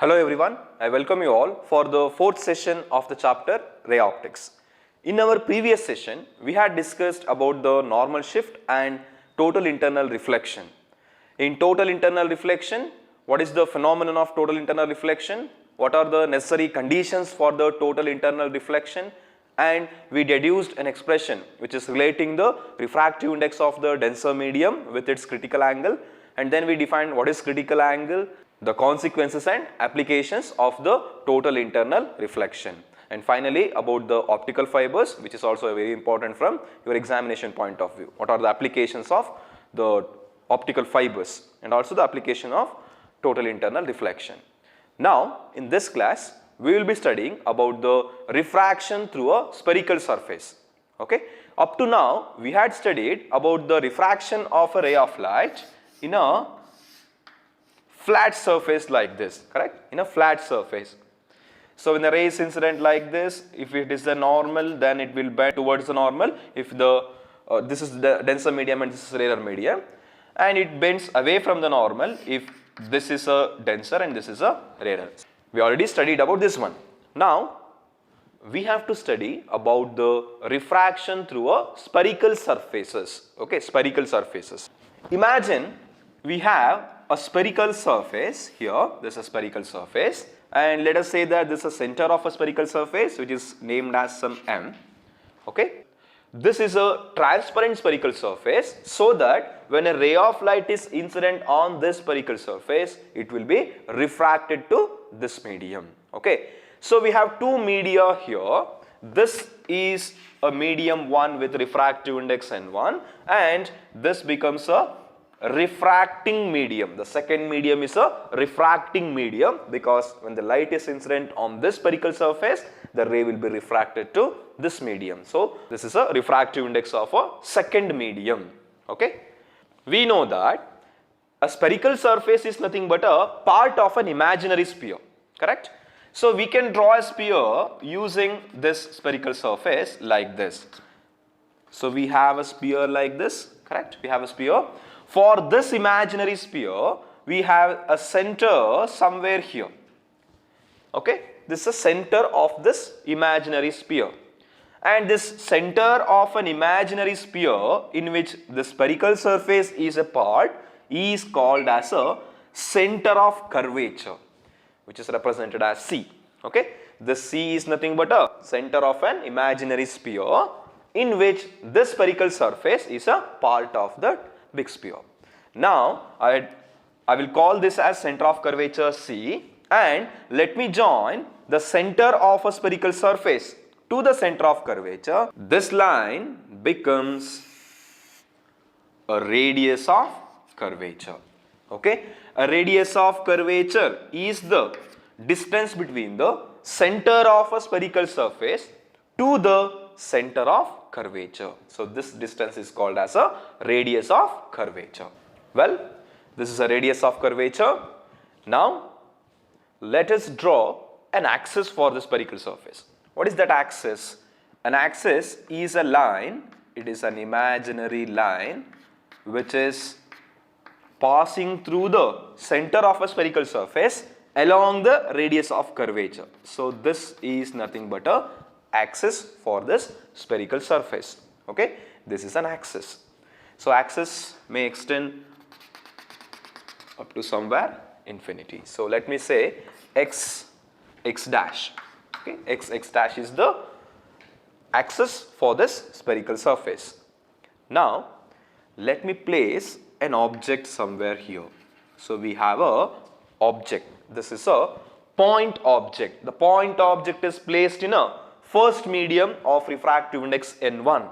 Hello everyone, I welcome you all for the fourth session of the chapter Ray Optics. In our previous session, we had discussed about the normal shift and total internal reflection. In total internal reflection, what is the phenomenon of total internal reflection? What are the necessary conditions for the total internal reflection? And we deduced an expression which is relating the refractive index of the denser medium with its critical angle, and then we defined what is critical angle, the consequences and applications of the total internal reflection, and finally about the optical fibers, which is also very important from your examination point of view. What are the applications of the optical fibers and also the application of total internal reflection. Now in this class we will be studying about the refraction through a spherical surface. Okay, up to now we had studied about the refraction of a ray of light in a flat surface like this, correct? In a flat surface. So when the ray is incident like this, if it is the normal, then it will bend towards the normal. If this is the denser medium and this is rarer medium, and it bends away from the normal if this is a denser and this is a rarer. We already studied about this one. Now we have to study about the refraction through a spherical surfaces. Okay, spherical surfaces. Imagine we have a spherical surface here. This is a spherical surface, and let us say that this is a center of a spherical surface which is named as some M. Okay, this is a transparent spherical surface, so that when a ray of light is incident on this spherical surface, it will be refracted to this medium. Okay, so we have two media here. This is a medium 1 with refractive index N1, and this becomes a refracting medium. The second medium is a refracting medium, because when the light is incident on this spherical surface, the ray will be refracted to this medium. So this is a refractive index of a second medium. Okay, we know that a spherical surface is nothing but a part of an imaginary sphere, correct? So we can draw a sphere using this spherical surface like this. So we have a sphere like this, correct? We have a sphere. For this imaginary sphere, we have a center somewhere here. Okay, this is the center of this imaginary sphere, and this center of an imaginary sphere in which the spherical surface is a part is called as a center of curvature, which is represented as C. Okay, the C is nothing but a center of an imaginary sphere in which this spherical surface is a part of the big sphere. Now I will call this as center of curvature C, and let me join the center of a spherical surface to the center of curvature. This line becomes a radius of curvature. Okay, a radius of curvature is the distance between the center of a spherical surface to the center of curvature. So this distance is called as a radius of curvature. Well, this is a radius of curvature. Now let us draw an axis for the spherical surface. What is that axis? An axis is a line, it is an imaginary line which is passing through the center of a spherical surface along the radius of curvature. So this is nothing but a axis for this spherical surface. Okay, this is an axis. So axis may extend up to somewhere infinity. So let me say x dash. Okay, x dash is the axis for this spherical surface. Now let me place an object somewhere here. So we have a object. This is a point object. The point object is placed in a first medium of refractive index N1.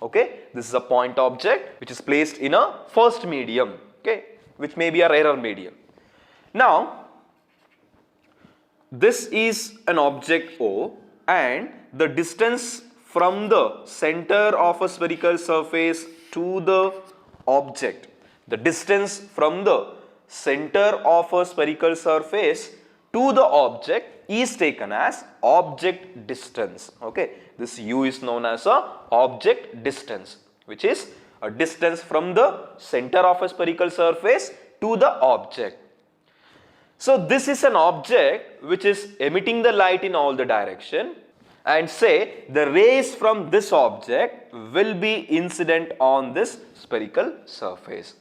Okay, this is a point object which is placed in a first medium, okay, which may be a rarer medium. Now this is an object O, and the distance from the center of a spherical surface to the object, the distance from the center of a spherical surface to the object is taken as object distance. Okay, this U is known as a object distance, which is a distance from the center of a spherical surface to the object. So this is an object which is emitting the light in all the direction, and say the rays from this object will be incident on this spherical surface.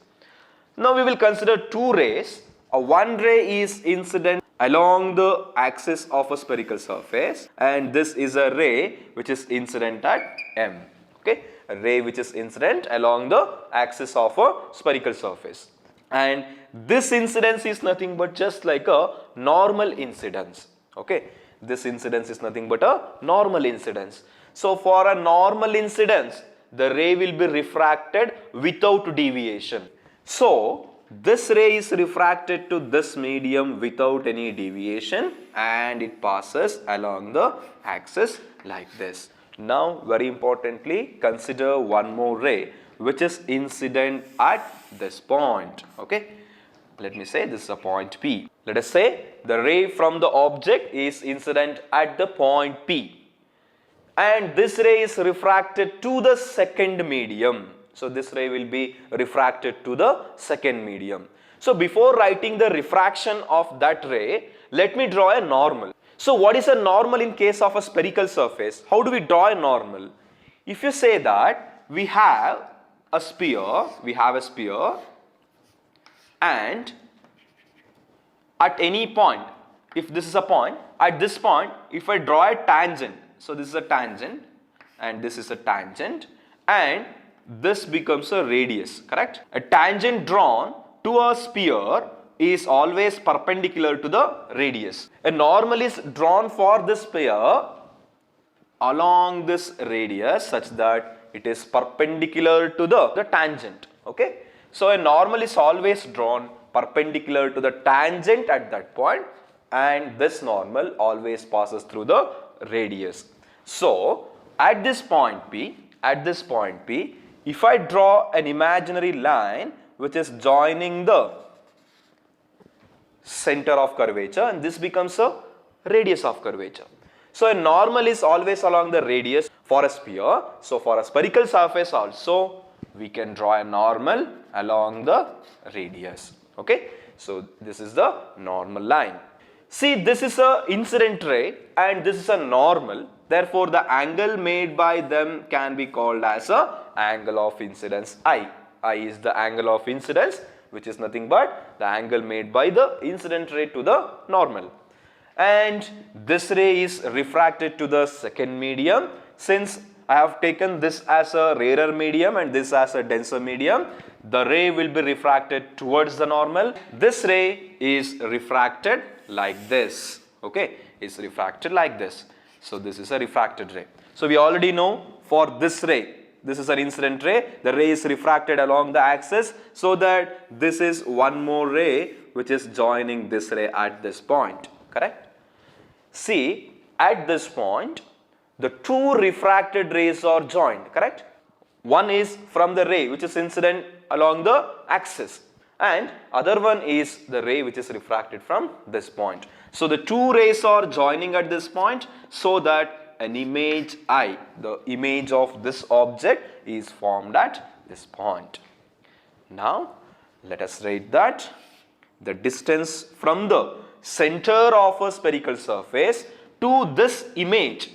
Now we will consider two rays. One ray is incident along the axis of a spherical surface, and this is a ray which is incident at M. Okay, a ray which is incident along the axis of a spherical surface. And this incidence is nothing but just like a normal incidence. Okay, this incidence is nothing but a normal incidence. So for a normal incidence, the ray will be refracted without deviation. So this ray is refracted to this medium without any deviation, and it passes along the axis like this. Now very importantly, consider one more ray which is incident at this point. Okay, let me say this is a point P. Let us say the ray from the object is incident at the point P, and this ray is refracted to the second medium. So this ray will be refracted to the second medium. So before writing the refraction of that ray, let me draw a normal. So what is a normal in case of a spherical surface? How do we draw a normal? If you say that we have a sphere, and at any point, if this is a point, at this point, if I draw a tangent, so this is a tangent and this is a tangent, and this becomes a radius, correct? A tangent drawn to a sphere is always perpendicular to the radius. A normal is drawn for this sphere along this radius such that it is perpendicular to the tangent. Okay, so a normal is always drawn perpendicular to the tangent at that point, and this normal always passes through the radius. So at this point P, if I draw an imaginary line which is joining the center of curvature, and this becomes a radius of curvature. So a normal is always along the radius for a sphere. So for a spherical surface also we can draw a normal along the radius. Okay, so this is the normal line. See, this is a incident ray and this is a normal. Therefore the angle made by them can be called as a angle of incidence I. I is the angle of incidence, which is nothing but the angle made by the incident ray to the normal. And this ray is refracted to the second medium. Since I have taken this as a rarer medium and this as a denser medium, the ray will be refracted towards the normal. This ray is refracted like this. Okay, it's refracted like this. So this is a refracted ray. So we already know for this ray, this is an incident ray, the ray is refracted along the axis, so that this is one more ray which is joining this ray at this point, correct? See, at this point, the two refracted rays are joined, correct? One is from the ray which is incident along the axis, and other one is the ray which is refracted from this point. So the two rays are joining at this point, so that an image I, the image of this object, is formed at this point. Now let us write that the distance from the center of a spherical surface to this image,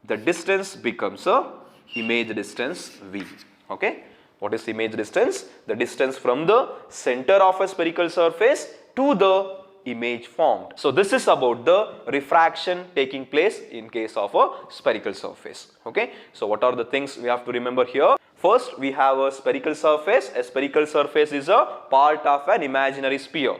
the distance becomes a image distance V. Okay, what is image distance? The distance from the center of a spherical surface to the image formed. So this is about the refraction taking place in case of a spherical surface. Okay, so what are the things we have to remember here? First, we have a spherical surface. A spherical surface is a part of an imaginary sphere.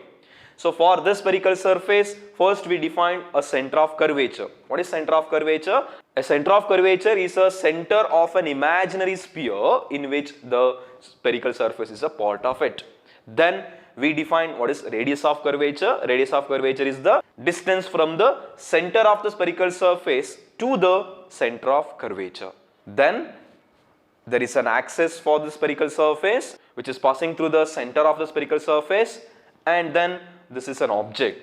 So for this spherical surface, first we define a center of curvature. What is center of curvature? A center of curvature is a center of an imaginary sphere in which the spherical surface is a part of it. Then we define what is radius of curvature. Radius of curvature is the distance from the center of the spherical surface to the center of curvature. Then there is an axis for the spherical surface which is passing through the center of the spherical surface, and then this is an object.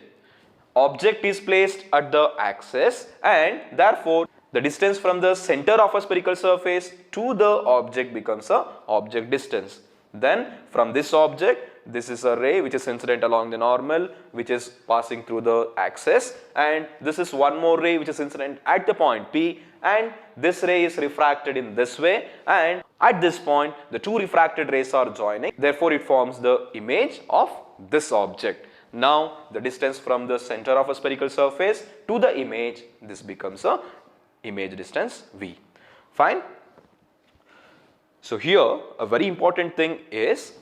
Object is placed at the axis, and therefore the distance from the center of a spherical surface to the object becomes a object distance. Then from this object this is a ray which is incident along the normal, which is passing through the axis, and this is one more ray which is incident at the point P, and this ray is refracted in this way, and at this point the two refracted rays are joining, therefore it forms the image of this object. Now the distance from the center of a spherical surface to the image, this becomes a image distance V. Fine. So here a very important thing is,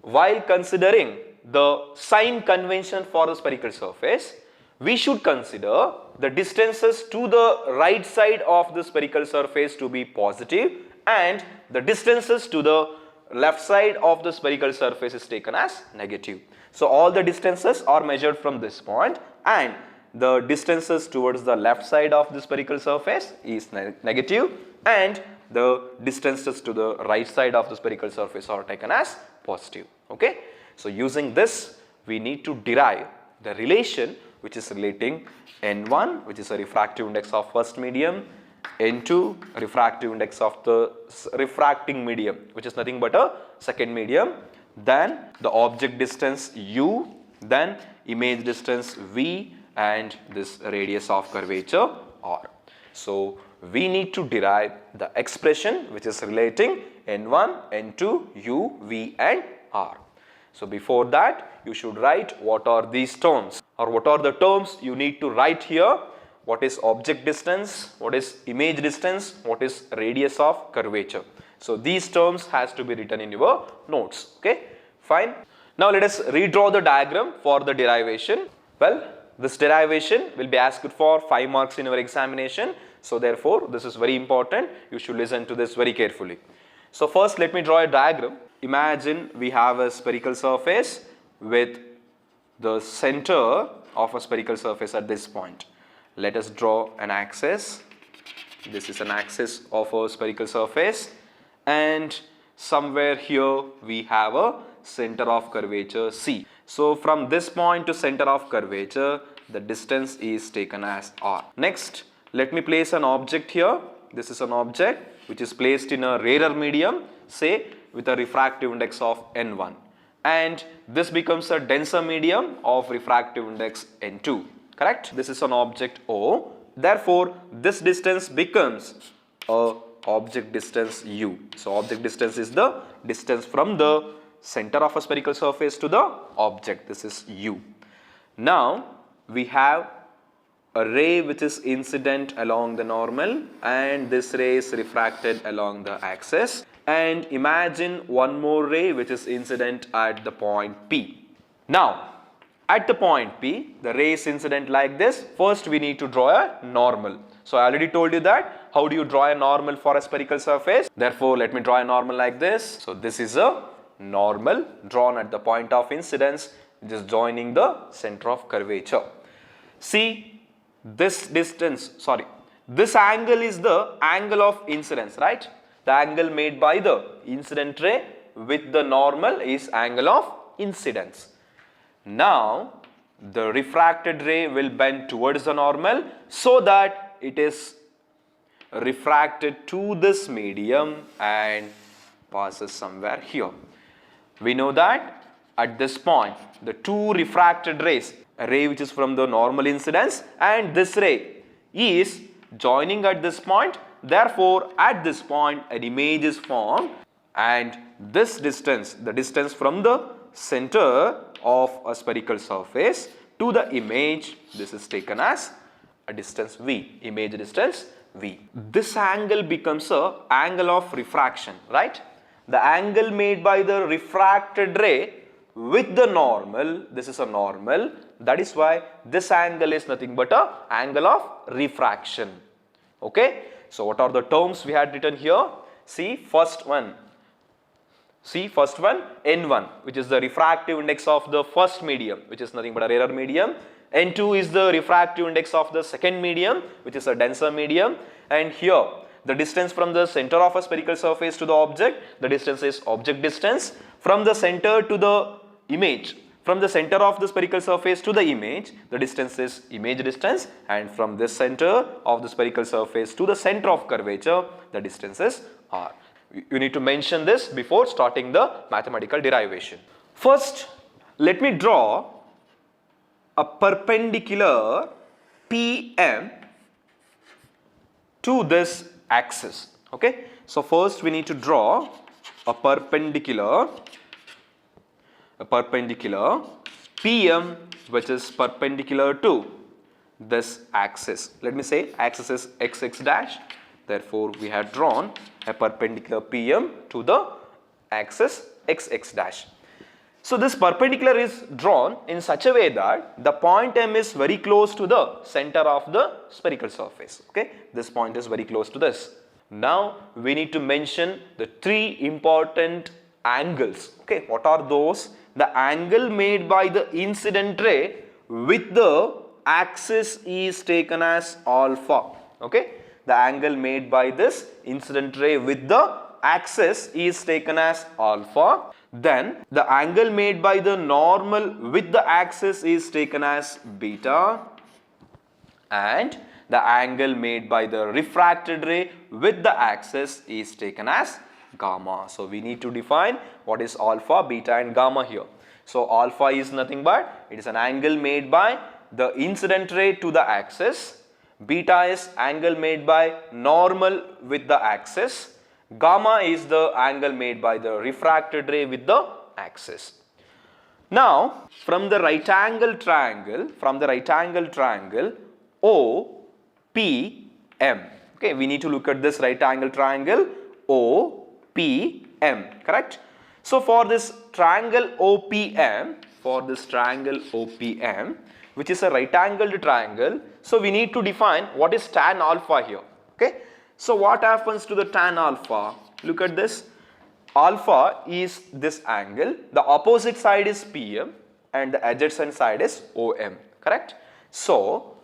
while considering the sign convention for the spherical surface, we should consider the distances to the right side of the spherical surface to be positive, and the distances to the left side of the spherical surface is taken as negative. So all the distances are measured from this point, and the distances towards the left side of the spherical surface is negative, and the distances to the right side of the spherical surface are taken as positive. Okay. So using this, we need to derive the relation which is relating N1, which is a refractive index of first medium, N2 refractive index of the refracting medium, which is nothing but a second medium, then the object distance U, then image distance V, and this radius of curvature R. So we need to derive the expression which is relating N1, N2, U, V and R. So before that, you should write what are these terms, or what are the terms you need to write here. What is object distance, what is image distance, what is radius of curvature. So these terms has to be written in your notes. Okay, fine. Now let us redraw the diagram for the derivation. Well, this derivation will be asked for 5 marks in your examination. So therefore, this is very important. You should listen to this very carefully. So first, let me draw a diagram. Imagine we have a spherical surface with the center of a spherical surface at this point. Let us draw an axis. This is an axis of a spherical surface, and somewhere here we have a center of curvature C. So from this point to center of curvature, the distance is taken as R. Next, let me place an object here. This is an object which is placed in a rarer medium, say with a refractive index of N1, and this becomes a denser medium of refractive index N2. Correct? This is an object O. Therefore, this distance becomes a object distance U. So object distance is the distance from the center of a spherical surface to the object. This is U. Now we have a ray which is incident along the normal, and this ray is refracted along the axis, and imagine one more ray which is incident at the point P. Now at the point P, the ray is incident like this. First we need to draw a normal. So I already told you that how do you draw a normal for a spherical surface. Therefore let me draw a normal like this. So this is a normal drawn at the point of incidence, which is joining the center of curvature. See, this angle is the angle of incidence, right? The angle made by the incident ray with the normal is angle of incidence. Now the refracted ray will bend towards the normal so that it is refracted to this medium and passes somewhere here. We know that at this point the two refracted rays, a ray which is from the normal incidence and this ray, is joining at this point. Therefore at this point an image is formed, and this distance, the distance from the center of a spherical surface to the image, this is taken as a distance V, image distance V. This angle becomes a angle of refraction, right? The angle made by the refracted ray with the normal, this is a normal, that is why this angle is nothing but a angle of refraction. Okay, so what are the terms we had written here? See first one, N1, which is the refractive index of the first medium, which is nothing but a rarer medium. N2 is the refractive index of the second medium, which is a denser medium. And here the distance from the center of a spherical surface to the object, the distance is object distance. From the center to the image, from the center of the spherical surface to the image, the distance is image distance, and from this center of the spherical surface to the center of curvature, the distance is R. You need to mention this before starting the mathematical derivation. First, let me draw a perpendicular PM to this axis. Okay, so first we need to draw a perpendicular PM which is perpendicular to this axis. Let me say axis is xx dash. Therefore, we have drawn a perpendicular PM to the axis xx dash. So, this perpendicular is drawn in such a way that the point M is very close to the center of the spherical surface. Okay, this point is very close to this. Now, we need to mention the three important angles. Okay, what are those? The angle made by the incident ray with the axis is taken as alpha. Okay, the angle made by this incident ray with the axis is taken as alpha. Then the angle made by the normal with the axis is taken as beta, and the angle made by the refracted ray with the axis is taken as gamma. So we need to define what is alpha, beta and gamma here. So alpha is nothing but it is an angle made by the incident ray to the axis. Beta is angle made by normal with the axis. Gamma is the angle made by the refracted ray with the axis. Now, from the right angle triangle, OPM. Okay, we need to look at this right angle triangle OPM, correct? So, for this triangle OPM, which is a right angled triangle, so we need to define what is tan alpha here. Okay, so what happens to the tan alpha? Look at this. Alpha is this angle, the opposite side is PM and the adjacent side is OM, correct? So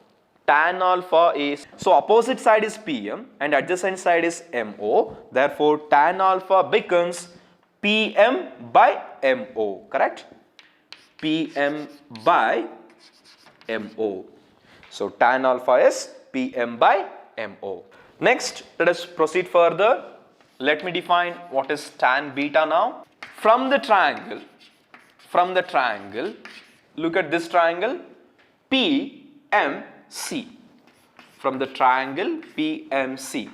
tan alpha is, so opposite side is PM and adjacent side is MO, therefore tan alpha becomes PM by MO, correct? PM by MO. So tan alpha is PM by MO. Next, let us proceed further. Let me define what is tan beta now. From the triangle, look at this triangle PMC. From the triangle PMC,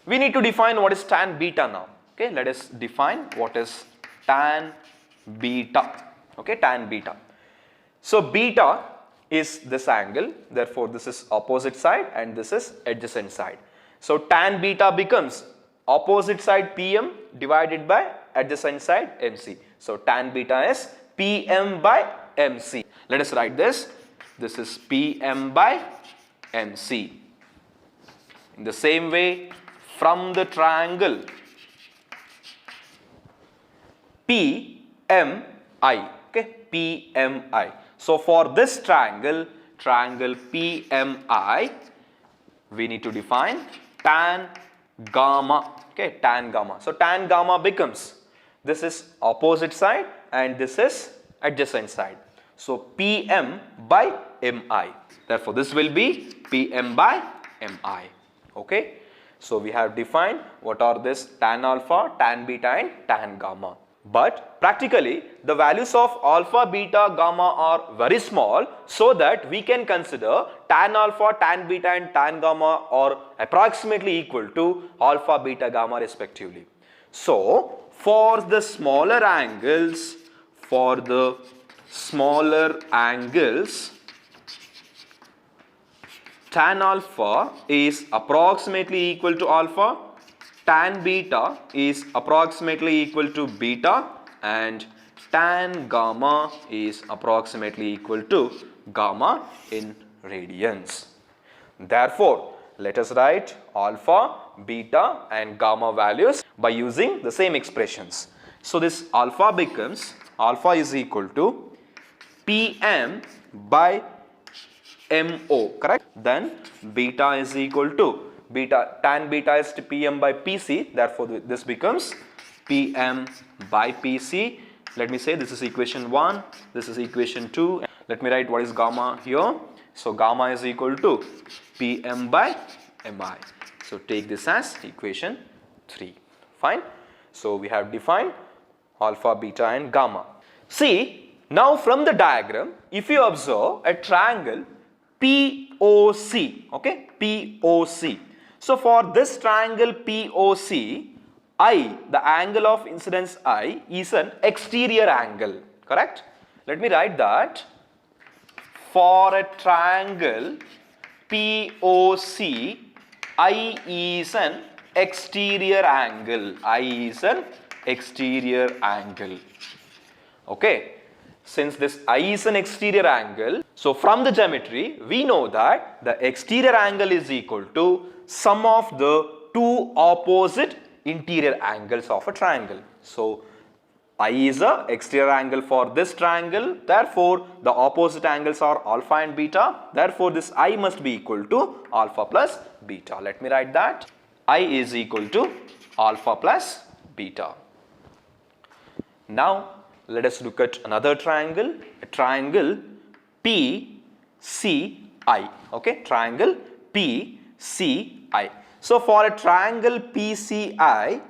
we need to define what is tan beta now. Okay, let us define what is tan beta. Okay, tan beta. So beta is this angle, therefore this is opposite side and this is adjacent side. So tan beta becomes opposite side PM divided by adjacent side MC. So tan beta is PM by MC. Let us write this. This is PM by MC. In the same way, from the triangle PMI, okay, PMI. So for this triangle PMI, we need to define tan gamma. Okay, tan gamma. So tan gamma becomes, this is opposite side and this is adjacent side. So PM by MI. Therefore this will be PM by MI. Okay. So we have defined what are this tan alpha, tan beta and tan gamma. But practically the values of alpha, beta, gamma are very small, so that we can consider tan alpha, tan beta and tan gamma are approximately equal to alpha, beta, gamma respectively. So for the smaller angles, tan alpha is approximately equal to alpha, tan beta is approximately equal to beta and tan gamma is approximately equal to gamma in radians. Therefore, let us write alpha, beta and gamma values by using the same expressions. So this alpha becomes, alpha is equal to PM by MO, correct? Then beta is equal to, tan beta is PM by PC, therefore this becomes PM by PC. Let me say this is equation 1, this is equation 2. Let me write what is gamma here. So gamma is equal to PM by MI. So take this as equation 3. Fine. So we have defined alpha, beta and gamma. See, now from the diagram, if you observe a triangle POC, okay, POC. So for this triangle POC, I, the angle of incidence I, is an exterior angle, correct? Let me write that. For a triangle POC, I is an exterior angle. I is an exterior angle. Okay. Since this I is an exterior angle, so from the geometry, we know that the exterior angle is equal to sum of the two opposite interior angles of a triangle. So I is a exterior angle for this triangle, therefore the opposite angles are alpha and beta, therefore this I must be equal to alpha plus beta. Let me write that. I is equal to alpha plus beta. Now let us look at another triangle, a triangle PCI, okay, triangle PCI. So for a triangle PCI,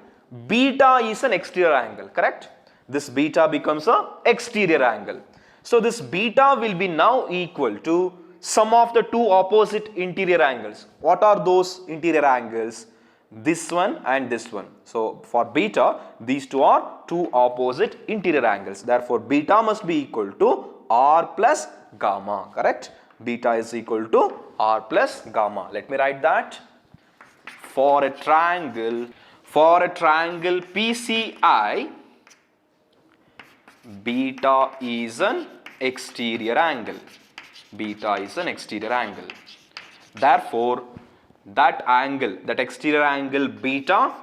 beta is an exterior angle, correct? This beta becomes an exterior angle. So this beta will be now equal to sum of the two opposite interior angles. What are those interior angles? This one and this one. So for beta, these two are two opposite interior angles. Therefore, beta must be equal to R plus gamma, correct? Beta is equal to R plus gamma. Let me write that. For a triangle PCI, beta is an exterior angle. Beta is an exterior angle. Therefore, that angle, that exterior angle beta,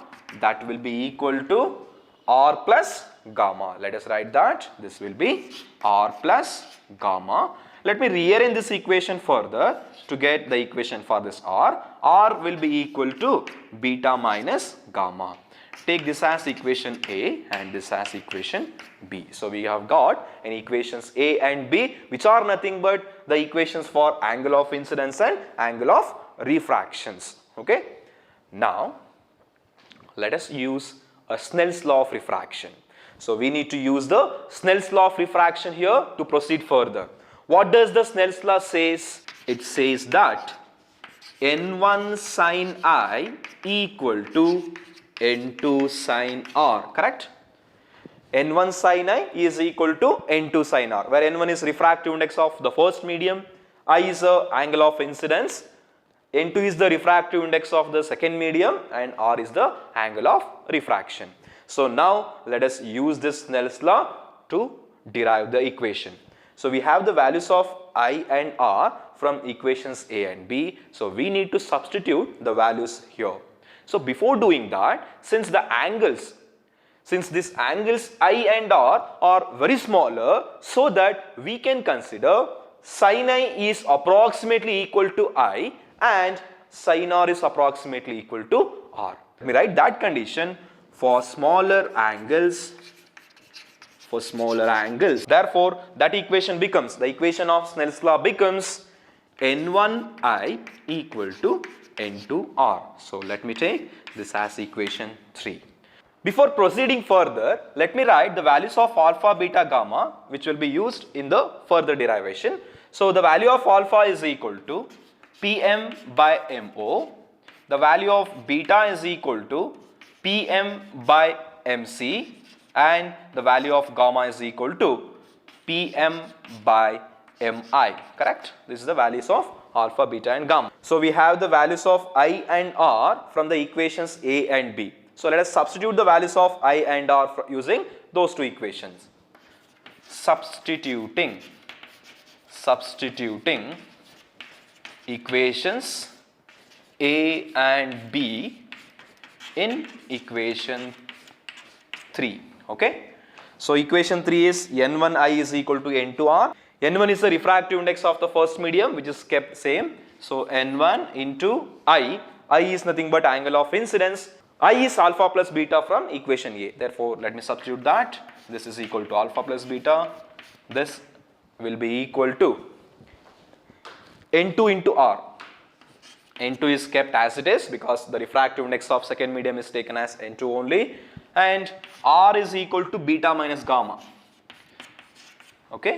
that will be equal to R plus gamma. Let us write that. This will be R plus gamma. Let me rearrange this equation further to get the equation for this R. R will be equal to beta minus gamma. Take this as equation A and this as equation B. So we have got an equations A and B, which are nothing but the equations for angle of incidence and angle of refractions. Okay. Now let us use a Snell's law of refraction. So we need to use the Snell's law of refraction here to proceed further. What does the Snell's law says? It says that N1 sin I equal to N2 sin R, correct? N1 sin I is equal to N2 sin R, where N1 is refractive index of the first medium, I is the angle of incidence, N2 is the refractive index of the second medium, and R is the angle of refraction. So now let us use this Snell's law to derive the equation. So we have the values of I and R from equations A and B. So we need to substitute the values here. So before doing that, since these angles I and R are very smaller, so that we can consider sin I is approximately equal to I and sin R is approximately equal to R. Let me write that condition for smaller angles. Therefore, that equation becomes, the equation of Snell's law becomes N1I equal to N2R. So let me take this as equation 3. Before proceeding further, let me write the values of alpha, beta, gamma, which will be used in the further derivation. So the value of alpha is equal to Pm by Mo. The value of beta is equal to Pm by Mc. And the value of gamma is equal to Pm by Mi, correct? This is the values of alpha, beta and gamma. So we have the values of I and R from the equations A and B. So let us substitute the values of I and R using those two equations. Substituting equations A and B in equation 3. Okay. So equation 3 is N1I is equal to N2R. N1 is the refractive index of the first medium, which is kept same. So N1 into I is nothing but angle of incidence. I is alpha plus beta from equation A. Therefore, let me substitute that. This is equal to alpha plus beta. This will be equal to N2 into R. N2 is kept as it is because the refractive index of second medium is taken as N2 only. and R is equal to beta minus gamma. Okay.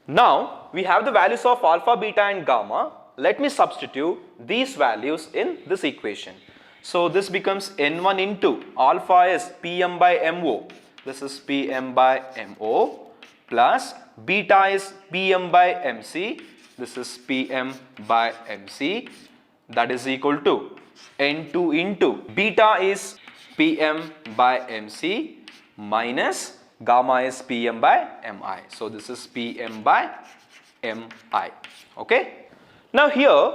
Now we have the values of alpha, beta and gamma. Let me substitute these values in this equation. So this becomes N1 into alpha is Pm by Mo. This is Pm by Mo plus beta is Pm by Mc. This is Pm by Mc. That is equal to N2 into beta is Pm by Mc minus gamma is Pm by Mi. So this is Pm by Mi. Okay. Now here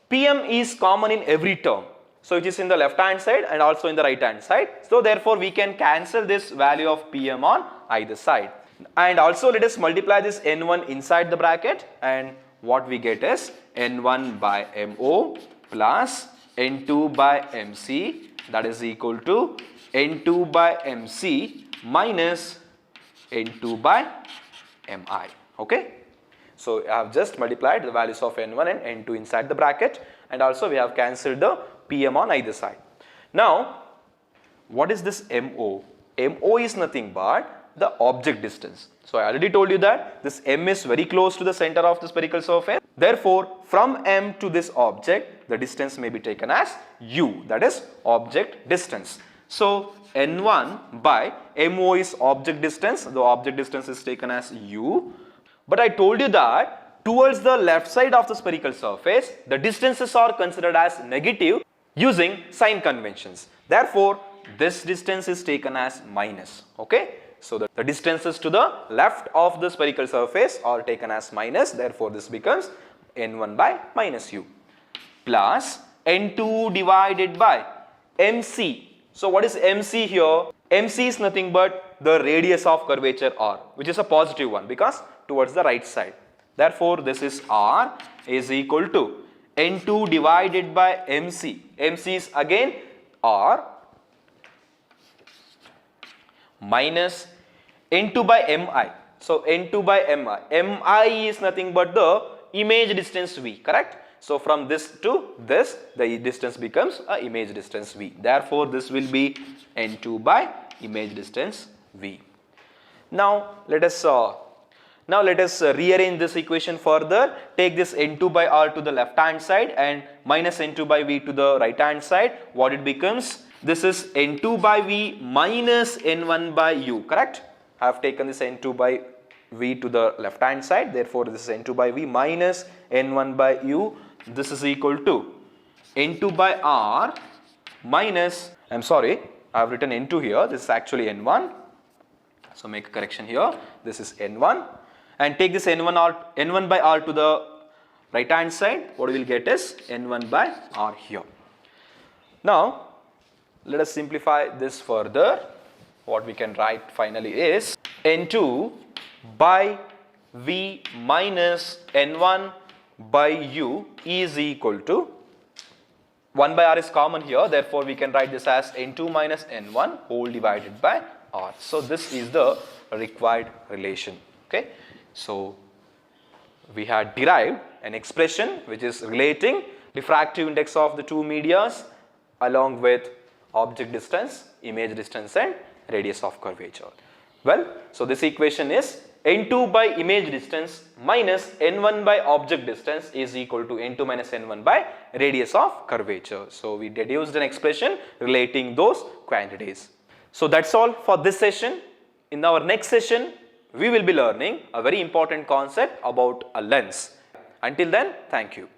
Pm is common in every term. So it is in the left hand side and also in the right hand side. So therefore we can cancel this value of Pm on either side. And also let us multiply this N1 inside the bracket, and what we get is N1 by Mo plus N2 by Mc, that is equal to N2 by Mc minus N2 by Mi. Okay. So I have just multiplied the values of N1 and N2 inside the bracket, and also we have cancelled the Pm on either side. Now what is this Mo? Mo is nothing but the object distance. So I already told you that this M is very close to the center of the spherical surface. Therefore from M to this object the distance may be taken as U, that is object distance. So N1 by Mo is object distance, the object distance is taken as U. But I told you that towards the left side of the spherical surface the distances are considered as negative using sign conventions. Therefore this distance is taken as minus. Okay. So the distances to the left of the spherical surface are taken as minus. Therefore this becomes N1 by minus U plus N2 divided by Mc. So what is Mc here? Mc is nothing but the radius of curvature R, which is a positive one because towards the right side. Therefore this is R is equal to N2 divided by Mc. Mc is again R minus N2 by Mi. So N2 by Mi. Mi is nothing but the image distance V, correct? So from this to this the distance becomes a image distance V. Therefore this will be N2 by image distance V. Now let us rearrange this equation further. Take this N2 by R to the left hand side and minus N2 by V to the right hand side. What it becomes? This is N2 by V minus N1 by U, correct? I have taken this N2 by V to the left hand side. Therefore this is N2 by V minus N1 by U. This is equal to N2 by R minus, I have written N2 here. This is actually N1. So make a correction here. This is N1. And take this N1 by R to the right hand side. What we will get is N1 by R here. Now let us simplify this further. What we can write finally is N2 by V minus N1 by U is equal to 1 by R is common here. Therefore we can write this as N2 minus N1 whole divided by R. So this is the required relation. Okay. So we had derived an expression which is relating diffractive index of the two medias along with object distance, image distance and radius of curvature. Well, so this equation is N2 by image distance minus N1 by object distance is equal to N2 minus N1 by radius of curvature. So we deduced an expression relating those quantities. So that's all for this session. In our next session, we will be learning a very important concept about a lens. Until then, thank you.